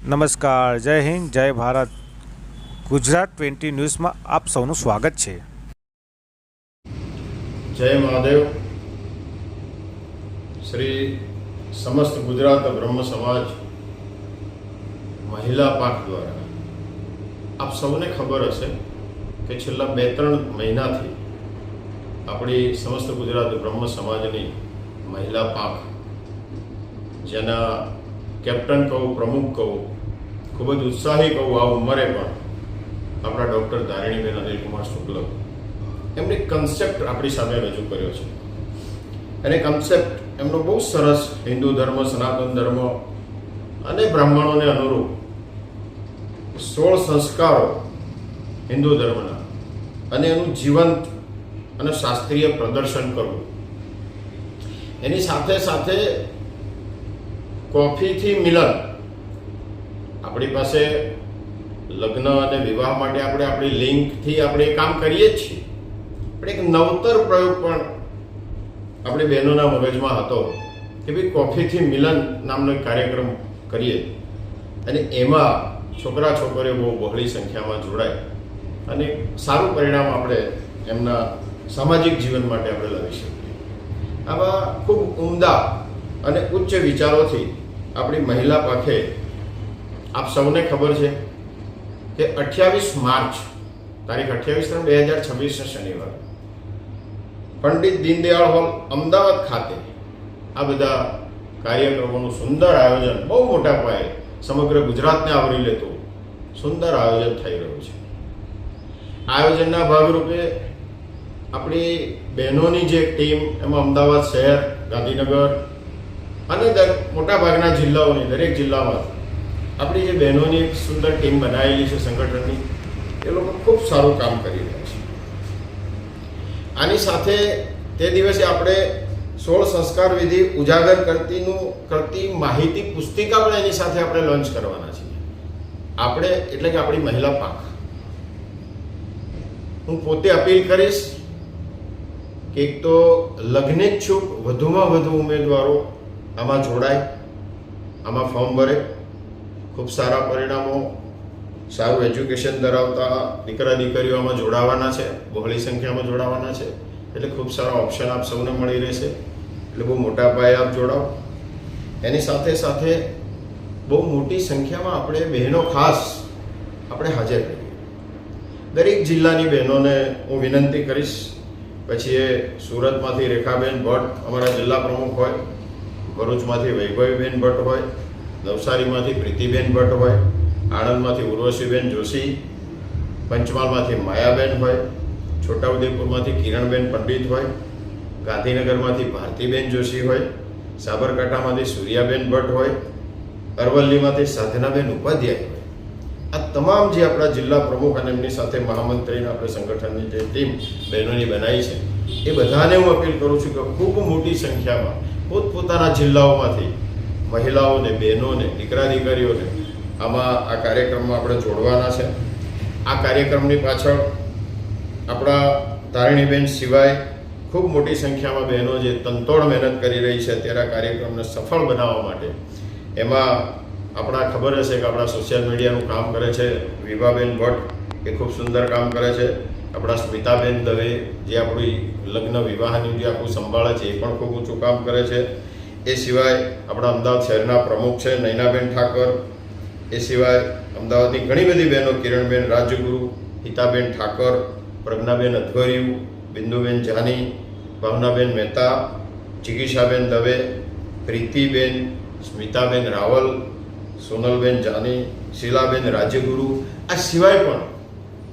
નમસ્કાર, જય હિન્દ, જય ભારત. ગુજરાત 20 ન્યૂઝમાં આપ સૌનું સ્વાગત છે. જય મહાદેવ. શ્રી સમસ્ત ગુજરાત બ્રહ્મ સમાજ મહિલા પાંખ દ્વારા આપ સૌને ખબર હશે કે છેલ્લા 2-3 મહિનાથી આપણી સમસ્ત ગુજરાત બ્રહ્મ સમાજની મહિલા પાંખ, જેના કેપ્ટન કહું, પ્રમુખ કહું, ખૂબ જ ઉત્સાહી કહું, આ ઉંમરે પણ આપણા ડૉક્ટર ધારિણીબેન અનિલકુમાર શુક્લ એમણે કન્સેપ્ટ આપણી સામે રજૂ કર્યો છે. અને કન્સેપ્ટ એમનો બહુ સરસ, હિન્દુ ધર્મ, સનાતન ધર્મ અને બ્રાહ્મણોને અનુરૂપ 16 સંસ્કારો હિન્દુ ધર્મના, અને એનું જીવંત અને શાસ્ત્રીય પ્રદર્શન કરવું. એની સાથે સાથે કોફીથી મિલન. આપણી પાસે લગ્ન અને વિવાહ માટે આપણે આપણી લિંકથી આપણે કામ કરીએ જ છીએ, પણ એક નવતર પ્રયોગ પણ આપણી બહેનોના મગજમાં હતો કે ભાઈ કોફીથી મિલન નામનો એક કાર્યક્રમ કરીએ, અને એમાં છોકરા છોકરીઓ બહુ બહોળી સંખ્યામાં જોડાય અને સારું પરિણામ આપણે એમના સામાજિક જીવન માટે આપણે લાવી શકીએ. આવા ખૂબ ઉમદા અને ઉચ્ચ વિચારોથી આપણી મહિલા પાંખે, આપ સૌને ખબર છે કે 28 માર્ચ, તારીખ 28/3/2026 શનિવાર, પંડિત દીનદયાળ હોલ અમદાવાદ ખાતે આ બધા કાર્યક્રમોનું સુંદર આયોજન, બહુ મોટા પાયે સમગ્ર ગુજરાતને આવરી લેતું સુંદર આયોજન થઈ રહ્યું છે. આયોજનના ભાગરૂપે આપણી બહેનોની જે ટીમ, એમાં અમદાવાદ શહેર, ગાંધીનગર અને મોટાભાગના જિલ્લાઓની, દરેક જિલ્લામાં આપણી જે બહેનોની એક સુંદર ટીમ બનાવેલી છે સંગઠનની, એ લોકો ખૂબ સારું કામ કરી રહ્યા છે. આની સાથે તે દિવસે આપણે 16 સંસ્કાર વિધિ ઉજાગર કરતી માહિતી પુસ્તિકા પણ એની સાથે આપણે લોન્ચ કરવાના છીએ. આપણે એટલે કે આપણી મહિલા પાંખ. હું પોતે અપીલ કરીશ કે એક તો લગ્નેચ્છુક વધુમાં વધુ ઉમેદવારો આમાં જોડાય, આમાં ફોર્મ ભરે. ખૂબ સારા પરિણામો, સારું એજ્યુકેશન ધરાવતા દીકરા દીકરીઓ આમાં જોડાવાના છે, બહોળી સંખ્યામાં જોડાવાના છે, એટલે ખૂબ સારા ઓપ્શન આપ સૌને મળી રહેશે. એટલે બહુ મોટા પાયે આપ જોડાઓ. એની સાથે સાથે બહુ મોટી સંખ્યામાં આપણે બહેનો ખાસ આપણે હાજર કરીએ. દરેક જિલ્લાની બહેનોને હું વિનંતી કરીશ. પછી એ સુરતમાંથી રેખાબેન ભટ્ટ અમારા જિલ્લા પ્રમુખ હોય, ભરૂચમાંથી વૈભવીબેન ભટ્ટ હોય, નવસારીમાંથી પ્રીતિબેન ભટ્ટ હોય, આણંદમાંથી ઉર્વશીબેન જોશી, પંચમહાલમાંથી માયાબેન હોય, છોટાઉદેપુરમાંથી કિરણબેન પંડિત હોય, ગાંધીનગરમાંથી ભારતીબેન જોશી હોય, સાબરકાંઠામાંથી સૂર્યાબેન ભટ્ટ હોય, અરવલ્લીમાંથી સાધનાબેન ઉપાધ્યાય હોય. આ તમામ જે આપણા જિલ્લા પ્રમુખ અને એમની સાથે મહામંત્રીને આપણે સંગઠનની જે ટીમ બહેનોની બનાવી છે, એ બધાને હું અપીલ કરું છું કે ખૂબ મોટી સંખ્યામાં પોતપોતાના જિલ્લાઓમાંથી મહિલાઓને, બહેનોને, દીકરા દીકરીઓને આમાં આ કાર્યક્રમમાં આપણે જોડવાના છે. આ કાર્યક્રમની પાછળ આપણા ધારિણીબેન સિવાય ખૂબ મોટી સંખ્યામાં બહેનો જે તનતોડ મહેનત કરી રહી છે અત્યારે આ કાર્યક્રમને સફળ બનાવવા માટે. એમાં આપણા ખબર હશે કે આપણા સોશિયલ મીડિયાનું કામ કરે છે વિભાબેન ભટ્ટ, એ ખૂબ સુંદર કામ કરે છે. આપણા સ્મિતાબેન દવે, જે આપણી લગ્ન વિવાહની જે આખું સંભાળે છે, એ પણ ખૂબ ઊંચું કામ કરે છે. એ સિવાય આપણા અમદાવાદ શહેરના પ્રમુખ છે નૈનાબેન ઠાકર. એ સિવાય અમદાવાદની ઘણી બધી બહેનો, કિરણબેન રાજગુરુ, હિતાબેન ઠાકર, પ્રજ્ઞાબેન અધવરિયું, બિંદુબેન જાની, ભાવનાબેન મહેતા, ચિકિત્સાબેન દવે, પ્રીતિબેન, સ્મિતાબેન રાવલ, સોનલબેન જાની, શીલાબેન રાજગુરુ. આ સિવાય પણ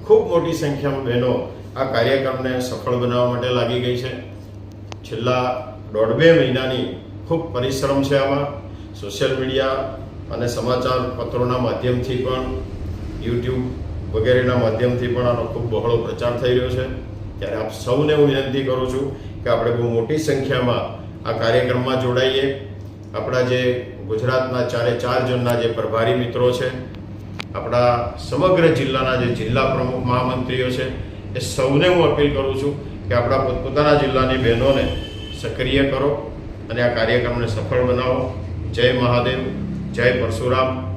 ખૂબ મોટી સંખ્યામાં બહેનો આ કાર્યક્રમને સફળ બનાવવા માટે લાગી ગઈ છે. છેલ્લા 1.5-2 મહિનાની ખૂબ પરિશ્રમ છે આમાં. સોશિયલ મીડિયા અને સમાચાર પત્રોના માધ્યમથી પણ, યુટ્યુબ વગેરેના માધ્યમથી પણ આનો ખૂબ બહોળો પ્રચાર થઈ રહ્યો છે. ત્યારે આપ સૌને હું વિનંતી કરું છું કે આપણે બહુ મોટી સંખ્યામાં આ કાર્યક્રમમાં જોડાઈએ. આપણા જે ગુજરાતના 4 જણના જે પ્રભારી મિત્રો છે, આપણા સમગ્ર જિલ્લાના જે જિલ્લા પ્રમુખ મહામંત્રીઓ છે, એ સૌને હું અપીલ કરું છું કે આપણા પોતપોતાના જિલ્લાની બહેનોને સક્રિય કરો અને આ કાર્યક્રમને સફળ બનાવો. જય મહાદેવ, જય પરશુરામ.